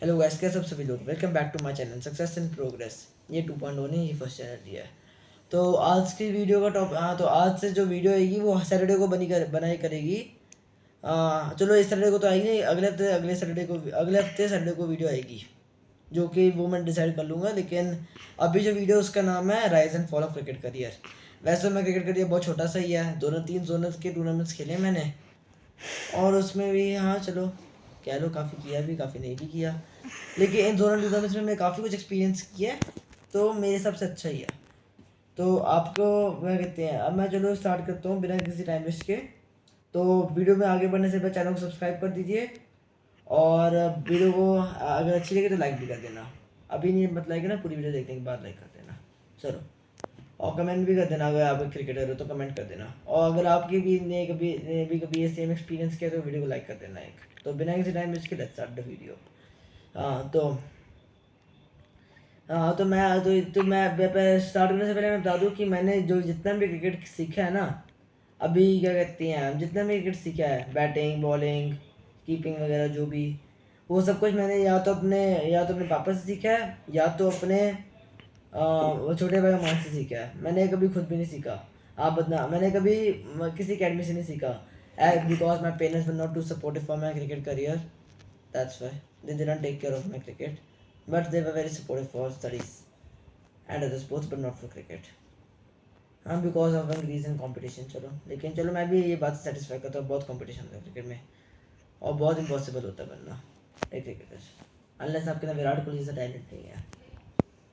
Hello guys, कैसे सब सभी लोग। Welcome back to my channel success in progress. ये 2.0 नहीं, ये फर्स्ट चैनल ही है। तो आज की वीडियो का टॉप तो आज से जो वीडियो आएगी वो सैटरडे को बनाई करेगी। चलो इस सैटरडे को तो आएगी नहीं, अगले हफ्ते सैटरडे को वीडियो आएगी, जो कि वो मैं डिसाइड कर लूँगा। लेकिन अभी जो वीडियो उसका नाम है rise and fall of cricket career. वैसे मैं क्रिकेट करियर बहुत छोटा सा ही है, दोनों 3 जोनल के टूर्नामेंट्स खेले मैंने, और उसमें भी हाँ चलो कह लो काफ़ी किया भी, काफ़ी नहीं भी किया, लेकिन इन दोनों टूर्नामेंट्स में मैं काफ़ी कुछ एक्सपीरियंस किया है, तो मेरे हिसाब से अच्छा ही है। तो आपको क्या कहते हैं, अब मैं चलो स्टार्ट करता हूँ बिना किसी टाइम वेस्ट के। तो वीडियो में आगे बढ़ने से पहले चैनल को सब्सक्राइब कर दीजिए, और वीडियो को अगर अच्छी लगे तो लाइक भी कर देना। अभी नहीं मत लाइक है ना, पूरी वीडियो देखने के बाद लाइक कर देना। चलो, और कमेंट भी कर देना, अगर आप एक क्रिकेटर हो तो कमेंट कर देना, और अगर आपकी भी ने कभी ये सेम एक्सपीरियंस किया तो वीडियो को लाइक कर देना एक। तो बिना किसी टाइम वेस्ट के लेट्स स्टार्ट द वीडियो। हाँ तो हाँ तो मैं स्टार्ट करने से पहले मैं बता दूं कि मैंने जो जितना भी क्रिकेट सीखा है ना, अभी क्या कहते हैं, जितना भी क्रिकेट सीखा है, बैटिंग बॉलिंग कीपिंग वगैरह जो भी, वो सब कुछ मैंने या तो अपने पापा से सीखा है, या तो अपने वो छोटे भाई अमान से सीखा है। मैंने कभी खुद भी नहीं सीखा। आप बतना मैंने कभी किसी अकेडमी से नहीं सीखा, because my parents were not too supportive for my cricket career, that's why they did not take care of my cricket, but they were very supportive for studies and other sports but not for cricket. हाँ, because of increase in competition. चलो लेकिन चलो मैं भी ये बात satisfy करता हूँ, बहुत कॉम्पिटिशन होता है क्रिकेट में, और बहुत इम्पॉसिबल होता है बनना एक क्रिकेटर, अनलेस आपके अंदर विराट कोहली जैसा टैलेंट नहीं है।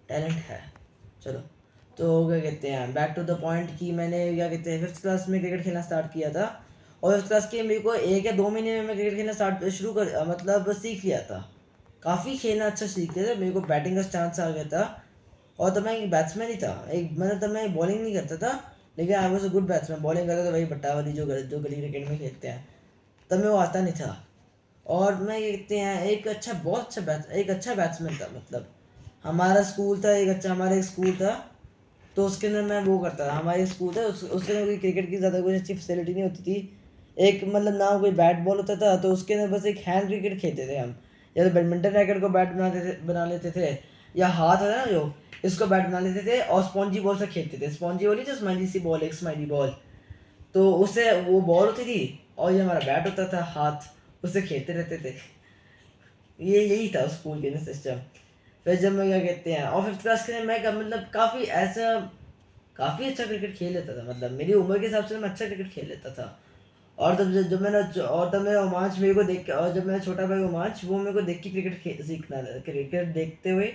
टैलेंट है। चलो, तो क्या कहते हैं, बैक टू द पॉइंट कि मैंने क्या कहते हैं 5th क्लास में क्रिकेट खेलना स्टार्ट किया था, और 5th क्लास के मेरे को 1 या 2 महीने में मैं क्रिकेट खेलना मतलब सीख लिया था। काफ़ी खेलना अच्छा सीख लिया था, मेरे को बैटिंग का चांस आ गया था। और तब मैं एक बैट्समैन ही था, एक मतलब तब मैं बॉलिंग नहीं करता था, लेकिन I was a good batsman. Bowling करता था वही बट्टा वाली जो गली क्रिकेट में खेलते हैं, तब मैं वो आता नहीं था। और मैं ये कहते हैं एक अच्छा बैट्समैन था। मतलब हमारा एक स्कूल था, तो उसके अंदर मैं वो करता था। हमारे स्कूल था उसके अंदर कोई क्रिकेट की ज़्यादा कोई अच्छी फैसिलिटी नहीं होती थी। एक मतलब ना कोई बैट बॉल होता था, तो उसके अंदर बस एक हैंड क्रिकेट खेलते थे हम, या तो बैडमिंटन रैकेट को बैट बना लेते थे, या हाथ है ना जो, इसको बैट बना लेते थे, और स्पॉन्जी बॉल से खेलते थे। स्पॉन्जी बॉल ही जो स्माइली सी बॉल, एक स्माइली बॉल, तो उससे वो बॉल होती थी, और ये हमारा बैट होता था हाथ, उससे खेलते रहते थे। ये यही था स्कूल के सिस्टम। फिर जब मैं क्या कहते हैं, और 5th क्लास के मैं मतलब काफ़ी अच्छा क्रिकेट खेल लेता था। मतलब मेरी उम्र के हिसाब से मैं अच्छा क्रिकेट खेल लेता था। और तब मेरा रोमांच मेरे को देख के, और जब मेरा छोटा भाई रोमांच, वो मेरे को देख के सीखना लगा। क्रिकेट देखते हुए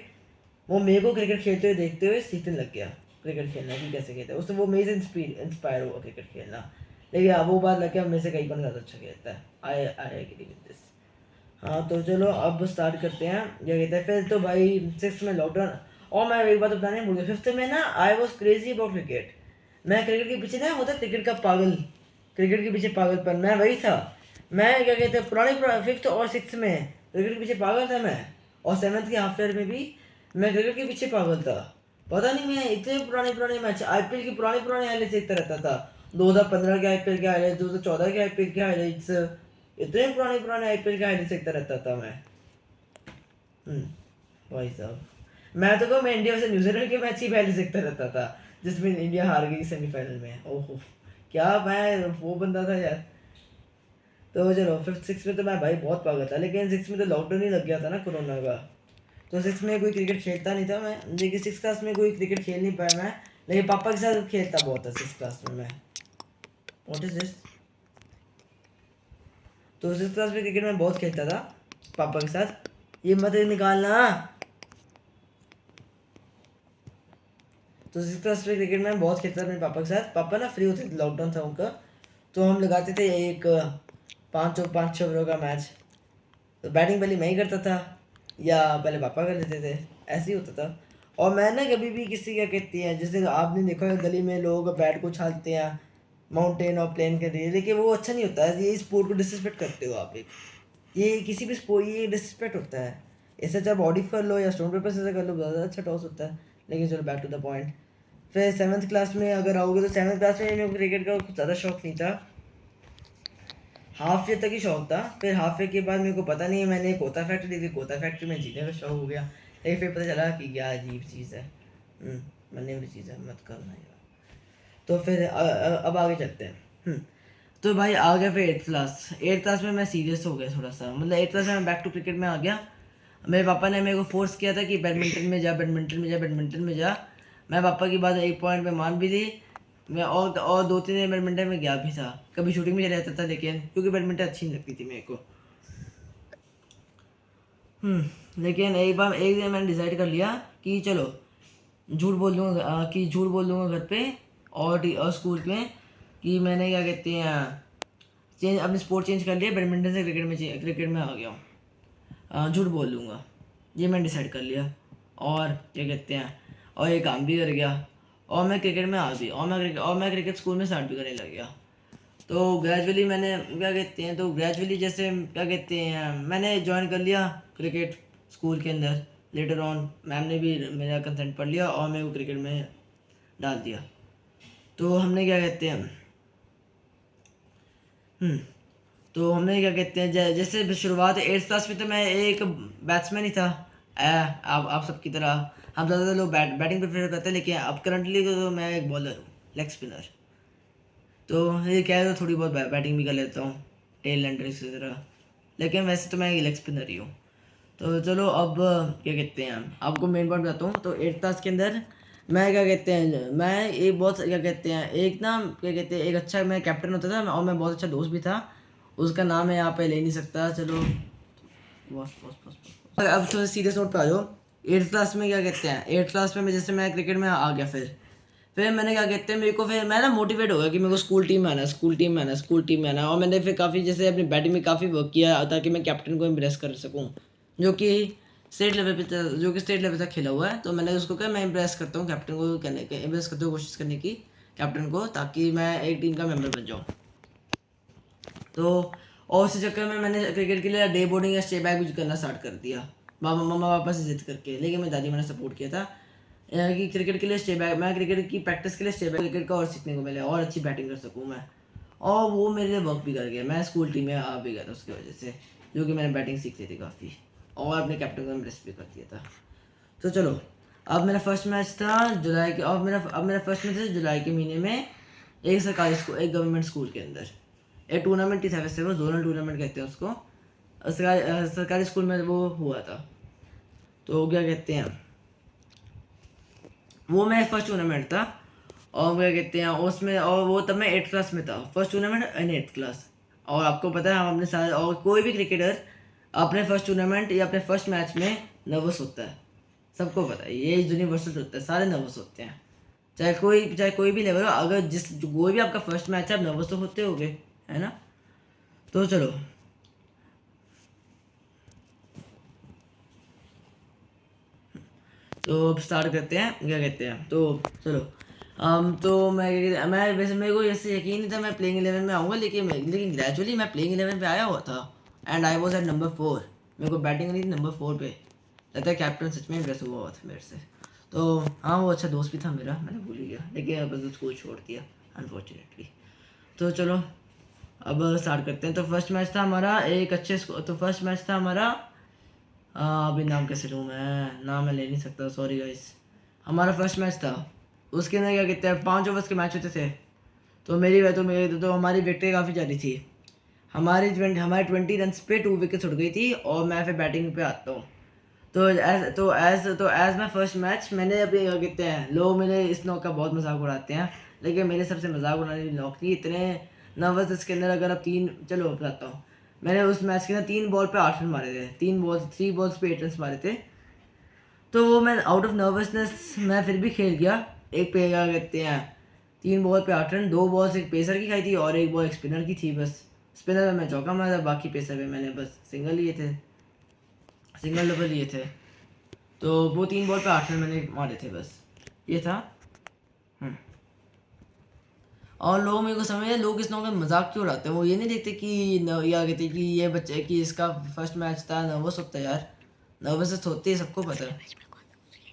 वो मेरे को क्रिकेट खेलते हुए देखते हुए सीखने लग गया क्रिकेट खेलना कि कैसे खेलते हैं। उससे वो मेरे से इंस्पायर हुआ क्रिकेट खेलना। लेकिन अब वो बात लग गया, मेरे से कई गुना ज़्यादा अच्छा खेलता है। I agree with this. हाँ तो चलो अब स्टार्ट करते हैं। क्या कहते हैं, फिर तो भाई 6th में लॉकडाउन। और मैं एक बात बताने भूल गया, 5th में ना I was crazy about cricket. मैं क्रिकेट के पीछे ना होता क्रिकेट का पागल, क्रिकेट के पीछे पागलपन, मैं वही था। मैं क्या कहते हैं 5th और 6th में क्रिकेट के पीछे पागल था मैं, और 7th के हाफ ईयर में भी मैं क्रिकेट के पीछे पागल था। पता नहीं, मैं इतने पुराने पुराने मैच, आईपीएल की पुराने पुराने हाईलाइट्स देखता रहता था। 2015 के आईपीएल के हाईलाइट्स, 2014 के आईपीएल के हाईलाइट्स, इतने पुराने पुराने आईपीएल के हाईलाइट्स देखता रहता था मैं। भाई साहब, मैं तो कहूँ मैं इंडिया से न्यूजीलैंड के मैच ही पहले देखता रहता था, जिसमें इंडिया हार गई सेमीफाइनल में। ओहो, क्या मैं वो बंदा था यार। तो चलो 5th 6th में तो मैं भाई बहुत पागल था, लेकिन 6th में तो लॉकडाउन ही लग गया था ना कोरोना का, तो 6th में कोई क्रिकेट खेलता नहीं था मैं। लेकिन 6th क्लास में कोई क्रिकेट खेल नहीं पाया मैं, लेकिन पापा के साथ खेलता बहुत था 6th क्लास में मैं। What is this. तो 6th क्लास में क्रिकेट में बहुत खेलता था पापा के साथ। ये मत निकालना। तो 6th क्लास में क्रिकेट में बहुत खेलता था अपने पापा के साथ। पापा ना फ्री होते थे, लॉकडाउन था उनका, तो हम लगाते थे एक 5-6 ओवर का मैच। तो बैटिंग पहले मैं ही करता था, या पहले पापा कर लेते थे, ऐसे ही होता था। और मैं ना कभी भी किसी क्या कहती है, जैसे आपने देखा है गली में लोग बैट को उछालते हैं माउंटेन और प्लेन के लिए, लेकिन वो अच्छा नहीं होता है। ये स्पोर्ट को डिसरिस्पेक्ट करते हो आप एक, ये किसी भी स्पोर्ट ये डिसरिस्पेक्ट होता है। इससे अच्छा बॉडी कर लो या स्टोन पेपर से कर लो, ज़्यादा अच्छा टॉस होता है। लेकिन चलो बैक टू द पॉइंट। फिर 7th क्लास में अगर आओगे, तो 7th क्लास में मेरे को क्रिकेट का कुछ ज़्यादा शौक नहीं था। हाफ ईयर तक ही शौक था, फिर हाफ ईयर के बाद मेरे को पता नहीं, मैंने कोता फैक्ट्री देखी, कोता फैक्ट्री में जीने का शौक हो गया, लेकिन फिर पता चला कि क्या अजीब चीज़ है, मरने वाली चीज़ है, मत करना यार। तो फिर अब आगे चलते हैं। तो भाई आ गया फिर एट्थ क्लास में मैं सीरियस हो गया थोड़ा सा, मतलब एट्थ क्लास में मैं बैक टू क्रिकेट में आ गया। मेरे पापा ने मेरे को फोर्स किया था कि बैडमिंटन में जा, बैडमिंटन में जा, बैडमिंटन में जा। मैं पापा की बात एक पॉइंट पे मान भी ली। मैं और 2-3 दिन बैडमिंटन में गया भी था, कभी शूटिंग में चला जाता था, लेकिन क्योंकि बैडमिंटन अच्छी नहीं लगती थी मेरे को। लेकिन एक दिन मैंने डिसाइड कर लिया कि चलो झूठ बोल दूँगा, घर पे और स्कूल में कि मैंने क्या कहते हैं चेंज अपनी स्पोर्ट चेंज कर लिया, बैडमिंटन से क्रिकेट में आ गया हूँ। झूठ बोल दूँगा, ये मैंने डिसाइड कर लिया, और क्या कहते हैं और ये काम भी कर गया, और मैं क्रिकेट में आ भी और मैं क्रिकेट स्कूल में स्टार्ट भी करने लग गया। तो ग्रेजुअली मैंने क्या कहते हैं तो ग्रेजुअली जैसे क्या कहते हैं मैंने ज्वाइन कर लिया क्रिकेट स्कूल के अंदर। लेटर ऑन मैम ने भी मेरा कंसेंट पढ़ लिया और मेरे को क्रिकेट में डाल दिया। तो हमने क्या कहते हैं तो हमने क्या कहते हैं जैसे शुरुआत एट्थ क्लास में तो मैं एक बैट्समैन ही था, आप सबकी तरह। हम ज़्यादातर लोग बैटिंग प्रेफर करते हैं, लेकिन अब करंटली तो मैं एक बॉलर हूँ, लेग स्पिनर। तो ये कह रहे थोड़ी बहुत बैटिंग भी कर लेता हूँ, टेल एंडर इसी तरह, लेकिन वैसे तो मैं लेग स्पिनर ही हूँ। तो चलो अब क्या कहते हैं आपको मेन पॉइंट बताता हूँ। तो एट्थ क्लास के अंदर मैं क्या कहते हैं मैं एक बहुत क्या कहते हैं एक ना क्या कहते हैं एक अच्छा मैं कैप्टन होता था, और मैं बहुत अच्छा दोस्त भी था। उसका नाम मैं यहाँ पे ले नहीं सकता, चलो बस। अब थोड़ा सीरियस नोट पे आ जाओ। एट्थ क्लास में क्या कहते हैं एट्थ क्लास में जैसे मैं क्रिकेट में आ गया, फिर मैंने क्या कहते हैं मेरे को फिर मैं ना मोटिवेट हो गया कि मेरे को स्कूल टीम में आना है। और मैंने फिर काफ़ी जैसे अपनी बैटिंग में काफ़ी वर्क किया ताकि मैं कैप्टन को इम्प्रेस कर सकूँ, जो कि स्टेट लेवल पे तक खेला हुआ है। तो मैंने उसको कहा मैं इम्प्रेस करता हूँ कैप्टन को, इम्प्रेस करते हुए कोशिश करने की कैप्टन को, ताकि मैं एक टीम का मेंबर बन जाऊँ। तो और उसी चक्कर में मैंने क्रिकेट के लिए डे बोर्डिंग या स्टे बैक भी करना स्टार्ट कर दिया, मम्मा पापा से जिद करके। लेकिन मेरी दादी मैंने सपोर्ट किया था कि क्रिकेट के लिए स्टे बैक, मैं क्रिकेट की प्रैक्टिस के लिए स्टे बैक क्रिकेट का और सीखने को मिले और अच्छी बैटिंग कर सकूँ मैं। और वो मेरे लिए वर्क भी कर गया, मैं स्कूल टीम में आ भी गया था उसकी वजह से, जो कि मैंने बैटिंग सीखती थी काफ़ी, और अपने कैप्टन को इम्प्रेस भी कर दिया था। तो चलो अब मेरा फर्स्ट मैच था जुलाई के, और मेरा फर्स्ट मैच था जुलाई के महीने में एक एक गवर्नमेंट स्कूल के अंदर। एक टूर्नामेंट ही था, वैसे वो जोनल टूर्नामेंट कहते हैं उसको, सरकारी स्कूल में वो हुआ था। तो क्या कहते हैं वो मेरा फर्स्ट टूर्नामेंट था, और क्या कहते हैं उसमें, और वो तब मैं एट्थ क्लास में था, first tournament in eighth class. और आपको पता है हम अपने सारे, और कोई भी क्रिकेटर अपने फर्स्ट टूर्नामेंट या अपने फर्स्ट मैच में नर्वस होता है, सबको पता है, ये यूनिवर्सल होता है, सारे नर्वस होते हैं, चाहे कोई भी लेवल हो। अगर कोई भी आपका फर्स्ट मैच है, आप नर्वस तो होते होगे, है ना। तो चलो तो अब स्टार्ट करते हैं, क्या कहते हैं तो चलो तो मैं वैसे मेरे को ऐसे यकीन नहीं था मैं प्लेइंग 11 में आऊँगा, लेकिन ग्रेजुअली मैं प्लेइंग 11 पे आया हुआ था, and I was at number 4। मेरे को बैटिंग नहीं थी नंबर 4 पे, लगता है कैप्टन सच में इम्प्रेस हुआ था मेरे से। तो हाँ वो अच्छा दोस्त भी था मेरा, मैंने भूल ही गया, लेकिन अब बस स्कूल छोड़ दिया अनफॉर्चुनेटली। तो चलो अब स्टार्ट करते हैं। तो फर्स्ट मैच था हमारा अभी नाम कैसे लूँ मैं ले नहीं सकता, सॉरी गाइस। हमारा फर्स्ट मैच था, उसके अंदर क्या कहते हैं 5 ओवर्स के मैच होते थे। तो हमारी विकेटें काफ़ी ज़्यादा थी, हमारे 20 रन पे 2 विकेट्स उड़ गई थी, और मैं फिर बैटिंग पे आता हूँ। एज माई फर्स्ट मैच मैंने अभी क्या कहते हैं लोग मेरे इस नॉक का बहुत मजाक उड़ाते हैं, लेकिन मेरे सबसे मजाक उड़ाने वाली नॉक थी, इतने नर्वस इसके अंदर। अगर अब चलो बताता हूँ, मैंने उस मैच के अंदर 3 बॉल पे 8 रन मारे थे, 3 बॉल्स पे 8 रन मारे थे। तो वो मैं आउट ऑफ नर्वसनेस मैं फिर भी खेल गया। एक पे क्या कहते हैं 3 बॉल पे 8 रन, 2 बॉल्स एक पेसर की खाई थी और एक बॉल एक स्पिनर की थी। बस स्पिनर में मैं चौका मारा, बाकी पेसर में मैंने बस सिंगल डबल लिए थे। तो वो 3 बॉल पे 8 रन मैंने मारे थे, बस ये था। और लोग मेरे को समझ है, लोग इस नौ में मजाक क्यों उड़ाते हैं, वो ये नहीं देखते कि या कहते कि ये बच्चे कि इसका फर्स्ट मैच था, नर्वस होता है यार, नर्वसनेस होती है, सबको पता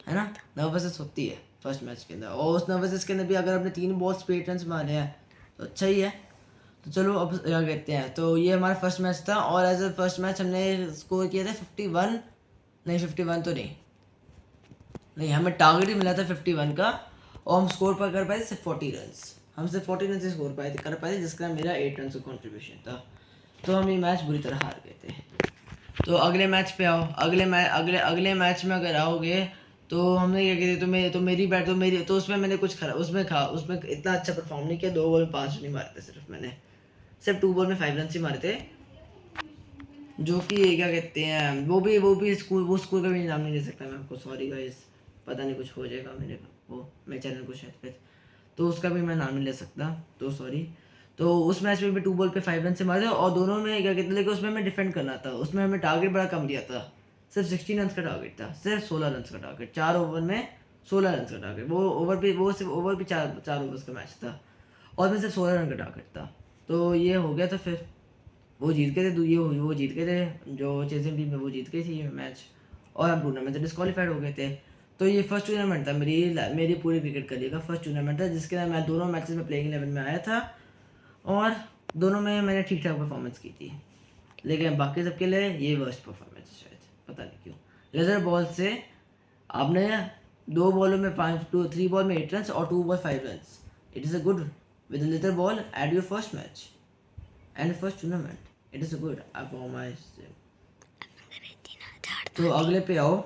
है ना, नर्वसनेस होती है फर्स्ट मैच के अंदर। और उस नर्वसनेस के अंदर भी अगर आपने 3 बॉल्स पे 8 रन मारे हैं तो अच्छा ही है। तो चलो अब क्या कहते हैं, तो ये हमारा फर्स्ट मैच था और एज अ फर्स्ट मैच हमने स्कोर किया था 51, नहीं 51 तो नहीं हमें टारगेट ही मिला था 51 का और हम स्कोर पर कर पाए थे सिर्फ 40 रन। हम सिर्फ 40 रन से स्कोर कर पाए थे जिसका मेरा 8 रन का कॉन्ट्रीब्यूशन था। तो हम ये मैच बुरी तरह हार गए थे। तो अगले मैच पे आओ, अगले मैच में अगर आओगे तो हमने क्या किया, तो मेरी बैट तो मेरी तो उसमें मैंने कुछ खरा उसमें इतना अच्छा परफॉर्म नहीं किया। 2 बॉल में 5 रन ही मारे थे सिर्फ मैंने, सिर्फ 2 बॉल में 5 रन ही मारे थे, जो कि क्या कहते हैं वो स्कूल का भी नाम नहीं ले सकता मैं आपको, सॉरी गाइस, पता नहीं कुछ हो जाएगा मेरे चैनल को शायद फिर, तो उसका भी मैं नाम नहीं ले सकता, तो सॉरी। तो उस मैच में भी 2 बॉल पे 5 रन से मारे और दोनों में क्या कहते हैं, लेकिन उसमें हमें डिफेंड करना था, उसमें हमें टारगेट बड़ा कम दिया था, सिर्फ 16 रन का टारगेट था, सिर्फ 16 रन का टारगेट, 4 ओवर में 16 रन का टारगेट, वो सिर्फ ओवर भी 4 ओवर्स का मैच था और में सिर्फ 16 रन का टारगेट था। तो ये हो गया था, फिर वो जीत गए थे, वो जीत गए थे, जो चेजिंग टीम है वो जीत गई थी ये मैच और हम टूर्नामेंट से डिस्क्वालीफाइड हो गए थे। तो ये फर्स्ट टूर्नामेंट था मेरी पूरी क्रिकेट करियर का फर्स्ट टूर्नामेंट था, जिसके अंदर मैं दोनों मैचेस में प्लेइंग 11 में आया था और दोनों में मैंने ठीक ठाक परफॉर्मेंस की थी, लेकिन बाकी सबके लिए ये वर्स्ट परफॉर्मेंस शायद, पता नहीं क्यों। लेदर बॉल से आपने 2 बॉलों में 3 बॉल में 8 रन और 2 ball 5 run, it is a good with leather ball at your first match and first tournament, it is a good for my. तो अगले पे आओ,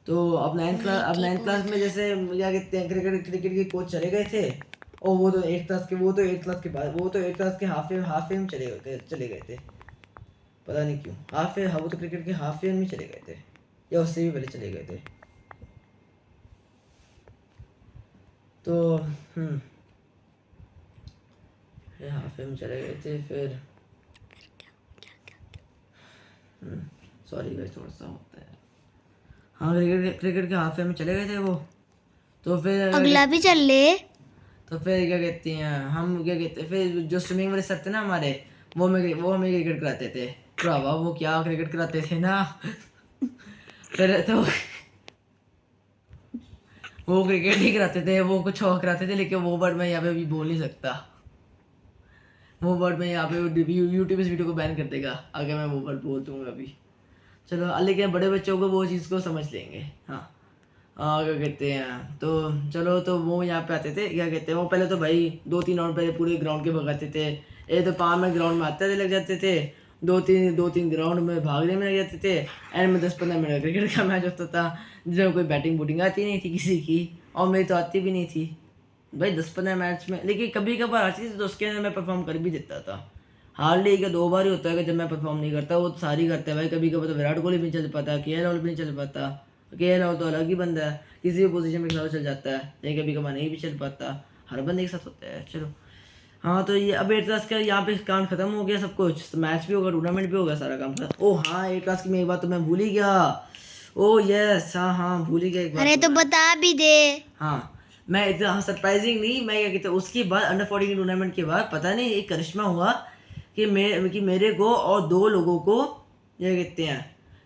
तो अब 9th क्लास में जैसे क्या कहते हैं, क्रिकेट के कोच चले गए थे और वो तो 8th क्लास के बाद वो तो 8th क्लास के हाफ में चले गए थे, पता नहीं क्यों वो तो क्रिकेट के हाफ में चले गए थे या उससे भी पहले चले गए थे। तो हाफ में चले गए थे फिर, सॉरी गाइस थोड़ा सा होता है। हाँ क्रिकेट के हाफ में चले गए थे वो, तो फिर अगला भी चल ले। तो फिर क्या कहते हैं, हम क्या कहते हैं, फिर जो स्विमिंग वाले सर थे ना हमारे, वो हमें क्रिकेट कराते थे, भरावा वो क्या क्रिकेट कराते थे ना फिर तो वो क्रिकेट ही कराते थे, वो कुछ और कराते थे, लेकिन वो वर्ड मैं यहाँ पे अभी बोल नहीं सकता, वो वर्ड मैं यहाँ पे यूट्यूब इस वीडियो को बैन कर देगा अगर मैं वो वर्ड बोल दूंगा अभी। चलो लेकिन बड़े बच्चों को वो चीज़ को समझ लेंगे। हाँ क्या कहते हैं, तो चलो तो वो यहाँ पे आते थे, क्या कहते हैं, वो पहले तो भाई 2-3 राउंड पहले पूरे ग्राउंड के भगाते थे, एक तो 5 में ग्राउंड में आते लग जाते थे, 2-3 ग्राउंड में भागने में लग जाते थे, एंड में 10-15 मिनट क्रिकेट का मैच होता था जिसमें कोई बैटिंग बूटिंग आती नहीं थी किसी की, और मेरी तो आती भी नहीं थी भाई 10-15 मैच में, लेकिन कभी कभार आती थी तो उसके अंदर मैं परफॉर्म कर भी देता था। हार्डली क्या 2 बार ही होता है कि जब मैं परफॉर्म नहीं करता, वो तो सारी करते हैं भाई, कभी कभी तो विराट कोहली भी नहीं चल पाता, KL राहुल भी नहीं चल पाता, KL राहुल तो अलग ही बंदा है, किसी भी पोजीशन में खिलाड़ी चल जाता है, लेकिन कभी कभार नहीं भी चल पाता, हर बंदे के साथ होता है। चलो हाँ, तो ये अब 8 क्लास का यहाँ पे काम खत्म हो गया, सब कुछ मैच भी होगा, टूर्नामेंट भी होगा, सारा काम खत्म। ओ हाँ 8 क्लास की मैं एक बात तो मैं भूल ही गया, ओ यस हाँ भूल ही गया एक बात। अरे तो बता भी दे। हाँ मैं इतना सरप्राइजिंग नहीं, मैं क्या कहते हैं, उसके बाद अंडर 14 के टूर्नामेंट के बाद पता नहीं एक करिश्मा हुआ कि मेरे को और 2 लोगों को क्या कहते हैं,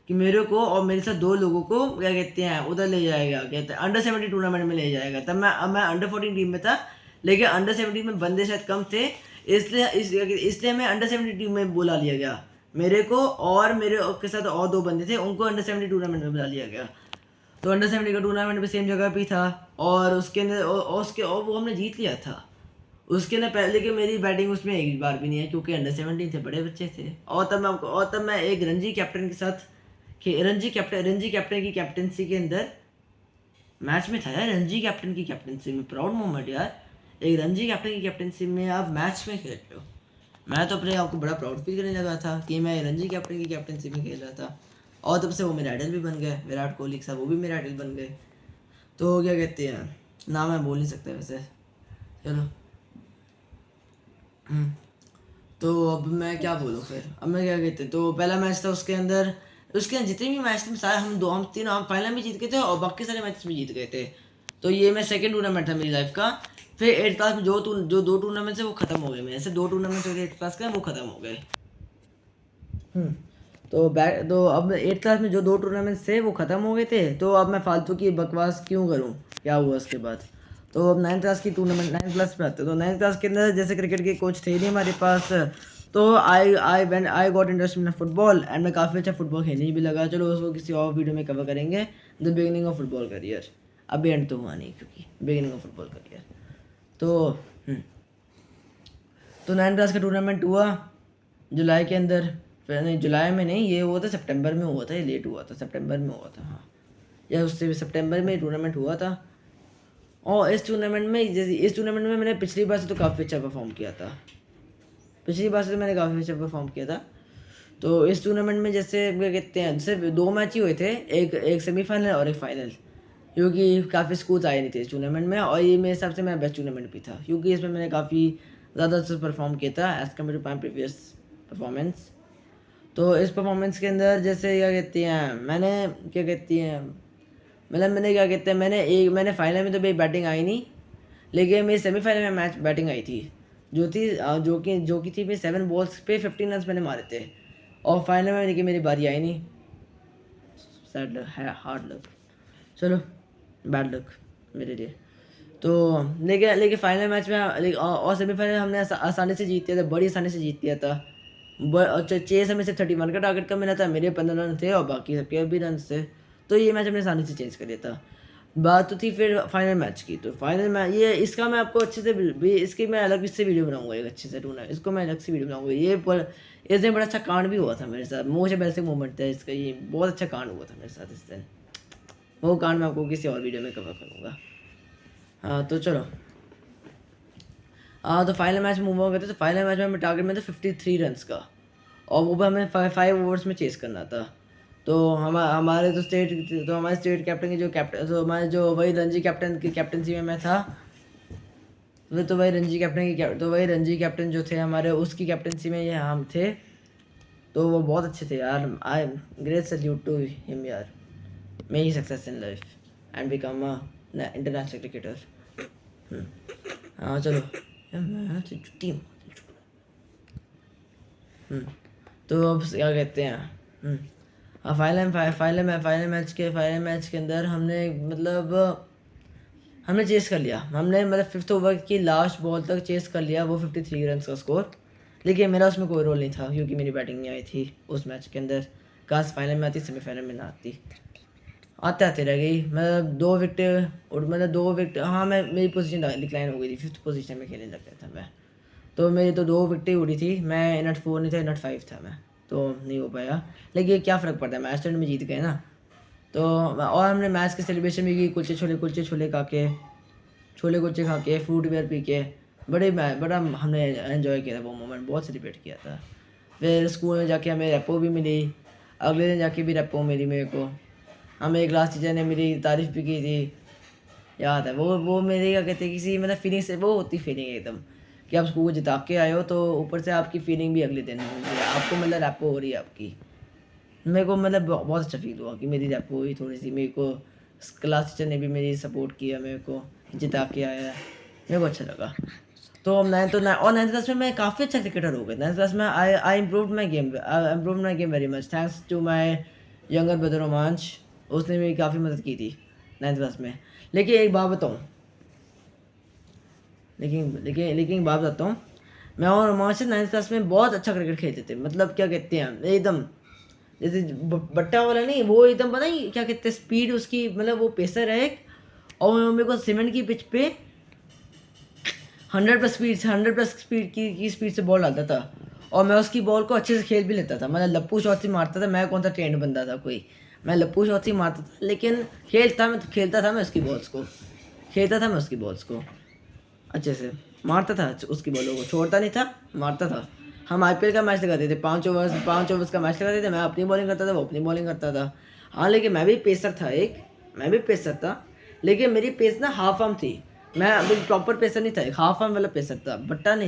कि मेरे को और मेरे साथ 2 लोगों को क्या कहते हैं उधर ले जाएगा, कहते हैं अंडर 17 टूर्नामेंट में ले जाएगा। तब मैं अंडर 14 टीम में था, लेकिन अंडर 17 में बंदे शायद कम थे, इसलिए मैं अंडर 17 टीम में बुला लिया गया। मेरे को और मेरे के साथ और 2 बंदे थे, उनको अंडर 17 टूर्नामेंट में बुला लिया गया। तो अंडर 17 का टूर्नामेंट भी सेम जगह पे था और उसके अंदर और वो हमने जीत लिया था उसके अंदर पहले, कि मेरी बैटिंग उसमें एक बार भी नहीं है क्योंकि अंडर 17 थे, बड़े बच्चे थे। और तब मैं एक रणजी कैप्टन के साथ रणजी कैप्टन की कैप्टनसी के अंदर मैच में था यार, रणजी कैप्टन की कैप्टनसी में, प्राउड मोमेंट यार, एक रणजी कैप्टन की कैप्टनसी में आप मैच में खेल रहे हो। मैं तो अपने आप को बड़ा प्राउड फील करने लगा था कि मैं रणजी कैप्टन की कैप्टनसी में खेल रहा था, और तब से वो मेरे आइडल भी बन गए, विराट कोहली साहब वो भी मेरे आइडल बन गए। तो क्या कहते हैं, ना मैं बोल नहीं सकता वैसे, चलो तो अब मैं क्या बोलूँ फिर, अब मैं क्या कहते, तो पहला मैच था उसके अंदर जितने भी मैच थे सारे हम तीनों हम फाइनल भी जीत गए थे और बाकी सारे मैच भी जीत गए थे। तो ये मैं सेकंड टूर्नामेंट था मेरी लाइफ का। फिर 8th क्लास में जो 2 टूर्नामेंट से वो खत्म हो गए, मेरे से 2 टूर्नामेंट 8th क्लास का वो खत्म हो गए। तो अब 8th क्लास में जो 2 टूर्नामेंट थे वो ख़त्म हो गए थे, तो अब मैं फालतू की बकवास क्यों करूं, क्या हुआ उसके बाद। तो अब 9th क्लास की टूर्नामेंट 9th क्लास पे आते हैं। तो 9th क्लास के अंदर जैसे क्रिकेट के कोच थे नहीं हमारे पास, तो I got interest in football and मैं काफ़ी अच्छा फुटबॉल खेलने भी लगा। चलो उसको किसी और वीडियो में कवर करेंगे, the beginning of football career. अभी एंड तो हुआ नहीं क्योंकि बिगिनिंग ऑफ फुटबॉल करियर। तो 9th क्लास का टूर्नामेंट हुआ जुलाई के अंदर, नहीं जुलाई में नहीं, ये हुआ था सितंबर में हुआ था, ये लेट हुआ था, सितंबर में हुआ था, हाँ, या उससे भी सितंबर में टूर्नामेंट हुआ था। और इस टूर्नामेंट में मैंने पिछली बार से तो काफ़ी अच्छा परफॉर्म किया था, तो इस टूर्नामेंट में जैसे क्या कहते हैं, सिर्फ 2 मैच ही हुए थे, एक सेमीफाइनल और एक फाइनल, क्योंकि काफ़ी स्कूल्स आए नहीं थे इस टूर्नामेंट में। और ये मेरे हिसाब से मेरा बेस्ट टूर्नामेंट भी था, क्योंकि इसमें मैंने काफ़ी ज़्यादा अच्छा परफॉर्म किया था as compare to my previous performance. तो इस परफॉर्मेंस के अंदर जैसे मैंने फाइनल में तो मेरी बैटिंग आई नहीं, लेकिन मेरी सेमीफाइनल में मैच बैटिंग आई थी, जो कि थी मेरी 7 बॉल्स पे 15 रन मैंने मारे थे, और फाइनल में लेकिन मेरी बारी आई नहीं। सैड है, हार्ड लक, चलो बैड लक मेरे लिए। तो लेकिन फाइनल मैच में और सेमीफाइनल हमने आसानी से जीत लिया था, बड़ी आसानी से जीत लिया था। चेस हमें से 31 का टारगेट का मिला था, मेरे 15 रन थे और बाकी सबके भी रन थे, तो ये मैच हमने आसानी से चेंज कर लिया था। बात तो थी फिर फाइनल मैच की, तो फाइनल मैच इसका मैं आपको अच्छे से इसकी मैं अलग से वीडियो बनाऊंगा, एक अच्छे से टूर्नामेंट, इसको मैं अलग से वीडियो बनाऊंगा। इस दिन बड़ा अच्छा कांड भी हुआ था मेरे साथ, मुझे वैसे मोमेंट था इसका, ये बहुत अच्छा कांड हुआ था मेरे साथ इस दिन, वो कांड मैं आपको किसी और वीडियो में कवर करूँगा। हाँ तो चलो, तो फाइनल मैच मूव ऑन करते, तो फाइनल मैच में हमें टारगेट में था 53 रन का, और वो भी हमें 5 ओवर्स में चेस करना था। तो हमारे स्टेट कैप्टन की तो हमारे जो वही रणजी कैप्टन की कैप्टनसी में मैं था, तो वही रणजी कैप्टन जो थे हमारे, उसकी कैप्टनसी में ये हम थे, तो वो बहुत अच्छे थे यार। I great salute to him यार, may he success in life and become a international cricketer. हाँ चलो टीम, तो अब क्या कहते हैं, फाइनल मैच के अंदर हमने चेस कर लिया, हमने 5th ओवर की लास्ट बॉल तक चेस कर लिया, वो 53 रन का स्कोर। लेकिन मेरा उसमें कोई रोल नहीं था, क्योंकि मेरी बैटिंग नहीं आई थी उस मैच के अंदर, काश फाइनल में आती, सेमीफाइनल में ना आती, आते रह गई। 2 विकेट, हाँ मेरी पोजीशन डिक्लाइन हो गई थी, 5th पोजीशन में खेलने लग गया था मैं, तो मेरी तो 2 विकेटें उड़ी थी, मैं नट 4 नहीं था, नट 5 था मैं, तो नहीं हो पाया। लेकिन क्या फ़र्क पड़ता है, मैच में जीत गए ना। तो और हमने मैच के सेलिब्रेशन भी की, कुलचे छोले खा के फ्रूट बियर पी के, बड़ा हमने एंजॉय किया था, वो मोमेंट बहुत सेलिब्रेट किया था। फिर स्कूल में जाके हमें रेपो भी मिली, अगले दिन जाके भी रेपो मिली मेरे को, हमें क्लास टीचर ने मेरी तारीफ़ भी की थी, याद है वो मेरे क्या कहते हैं, किसी फीलिंग से वो होती फीलिंग एकदम कि आप स्कूल को जिता के आए हो, तो ऊपर से आपकी फीलिंग भी अगले दिन होगी, आपको रेपो हो रही है आपकी। मेरे को बहुत अच्छा फील हुआ कि मेरी रेपो हुई थोड़ी सी, मेरे को क्लास टीचर ने भी मेरी सपोर्ट किया, मेरे को जिता के आया, मेरे को अच्छा लगा। तो 9th क्लास में मैं काफ़ी अच्छा क्रिकेटर हो गया। 9th क्लास में I improve my game very much, thanks to my younger brother Romanch, उसने मेरी काफ़ी मदद की थी 9th क्लास में। लेकिन एक बात बताऊँ, मैं और रोमांच 9th क्लास में बहुत अच्छा क्रिकेट खेलते थे, क्या कहते हैं एकदम जैसे बट्टा वाला नहीं, वो एकदम पता नहीं क्या कहते हैं, स्पीड उसकी, वो पेसर है एक, और मेरे को सीमेंट की पिच पे 100 प्लस स्पीड की स्पीड से बॉल डालता था, और मैं उसकी बॉल को अच्छे से खेल भी लेता था, लप्पू शॉट ही मारता था, मैं कौन सा ट्रेंड बंदा था कोई, मैं लप्पू शॉट ही मारता था, लेकिन खेलता था मैं उसकी बॉल्स को अच्छे से मारता था, उसकी बॉलों को छोड़ता नहीं था, मारता था। हम IPL का मैच लगाते थे, 5 ओवर्स का मैच लगाते थे, मैं अपनी बॉलिंग करता था, वो अपनी बॉलिंग करता था। हाँ लेकिन मैं भी पेसर था, लेकिन मेरी पेस ना हाफ आर्म थी, मैं अभी प्रॉपर पेसर नहीं था, एक हाफ आर्म वाला पेसर था, बट्टा नहीं था।